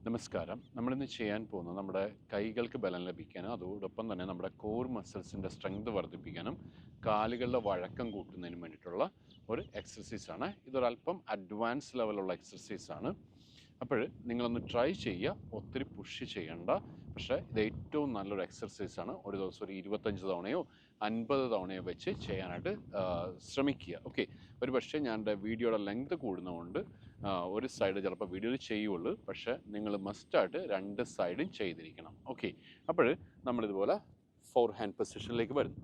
നമസ്കാരം. നമ്മളിന്ന് ചെയ്യാൻ പോകുന്നത് നമ്മുടെ കൈകൾക്ക് ബലം ലഭിക്കാനും അതോടൊപ്പം തന്നെ നമ്മുടെ കോർ മസിൽസിൻ്റെ സ്ട്രെങ്ത് വർദ്ധിപ്പിക്കാനും കാലുകളുടെ വഴക്കം കൂട്ടുന്നതിനും വേണ്ടിയിട്ടുള്ള ഒരു എക്സസൈസാണ്. ഇതൊരല്പം അഡ്വാൻസ് ലെവലുള്ള എക്സസൈസാണ്. അപ്പോൾ നിങ്ങളൊന്ന് ട്രൈ ചെയ്യുക. ഒത്തിരി പുഷ് ചെയ്യണ്ട. പക്ഷേ ഇത് ഏറ്റവും നല്ലൊരു എക്സസൈസാണ്. ഒരു ദിവസം ഒരു 25 തവണയോ 50 തവണയോ വെച്ച് ചെയ്യാനായിട്ട് ശ്രമിക്കുക. ഓക്കെ, ഒരു പക്ഷേ ഞാൻ എൻ്റെ വീഡിയോയുടെ ലെങ്ത് കൂടുന്നതുകൊണ്ട് ഒരു സൈഡ് ചിലപ്പോൾ വീഡിയോയിൽ ചെയ്യുള്ളൂ. പക്ഷേ നിങ്ങൾ മസ്റ്റായിട്ട് രണ്ട് സൈഡും ചെയ്തിരിക്കണം. ഓക്കെ, അപ്പോൾ നമ്മളിതുപോലെ ഫോർ ഹാൻഡ് പൊസിഷനിലേക്ക് വരുന്നു.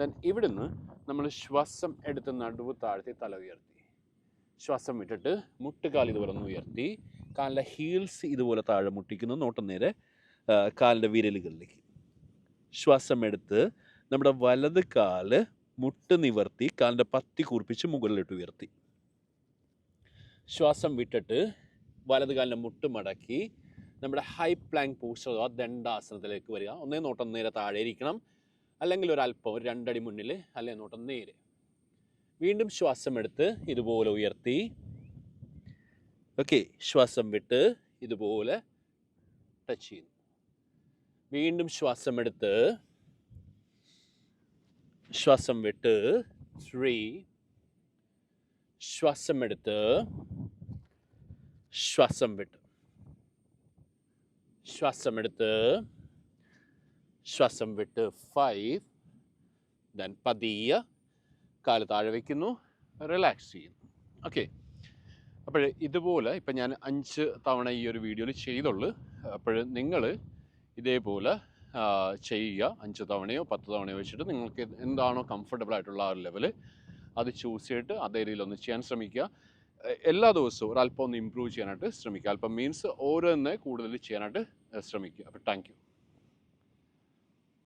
ദെൻ ഇവിടുന്ന് നമ്മൾ ശ്വാസം എടുത്ത് നടുവ് താഴ്ത്തി തല ഉയർത്തി, ശ്വാസം വിട്ടിട്ട് മുട്ടുകാൽ ഇതുപോലെ ഒന്ന് ഉയർത്തി, കാലിൻ്റെ ഹീൽസ് ഇതുപോലെ താഴെ മുട്ടിക്കുന്നു, നോട്ടം നേരെ കാലിൻ്റെ വിരലുകളിലേക്ക്. ശ്വാസം എടുത്ത് നമ്മുടെ വലത് കാല് മുട്ട് നിവർത്തി കാലിൻ്റെ പത്തി കൂർപ്പിച്ച് മുകളിലിട്ട് ഉയർത്തി. ശ്വാസം വിട്ടിട്ട് വലത് കാലിൻ്റെ മുട്ട് മടക്കി നമ്മുടെ ഹൈ പ്ലാങ്ക് പോസ്റ്റർ അഥവാ ദണ്ഡാസനത്തിലേക്ക് വരിക. ഒന്നേ നോട്ടം നേരെ താഴെ ഇരിക്കണം, അല്ലെങ്കിൽ ഒരല്പം ഒരു 2 അടി മുന്നിൽ, അല്ലെങ്കിൽ നോട്ടം നേരെ. വീണ്ടും ശ്വാസം എടുത്ത് ഇതുപോലെ ഉയർത്തി. ഓക്കെ, ശ്വാസം വിട്ട് ഇതുപോലെ ടച്ച് ചെയ്യുന്നു. വീണ്ടും ശ്വാസം എടുത്ത് ശ്വാസം വിട്ട് 3, ശ്വാസം എടുത്ത് ശ്വാസം വിട്ട്, ശ്വാസം എടുത്ത് ശ്വാസം വിട്ട് 5. ദെൻ പതിയെ കാല് താഴെ വയ്ക്കുന്നു, റിലാക്സ് ചെയ്യുന്നു. ഓക്കെ, അപ്പോൾ ഇതുപോലെ ഇപ്പം ഞാൻ 5 തവണ ഈ ഒരു വീഡിയോയിൽ ചെയ്തുള്ളൂ. അപ്പോൾ നിങ്ങൾ ഇതേപോലെ ചെയ്യുക. 5 തവണയോ 10 തവണയോ വെച്ചിട്ട് നിങ്ങൾക്ക് എന്താണോ കംഫർട്ടബിൾ ആയിട്ടുള്ള ആ ഒരു ലെവൽ അത് ചൂസ് ചെയ്തിട്ട് അതേ രീതിയിലൊന്ന് ചെയ്യാൻ ശ്രമിക്കുക. എല്ലാ ദിവസവും ഒരല്പം ഒന്ന് ഇമ്പ്രൂവ് ചെയ്യാനായിട്ട് ശ്രമിക്കുക. അല്പം മീൻസ് ഓരോന്ന് കൂടുതൽ ചെയ്യാനായിട്ട് ശ്രമിക്കുക. അപ്പോൾ താങ്ക് യു.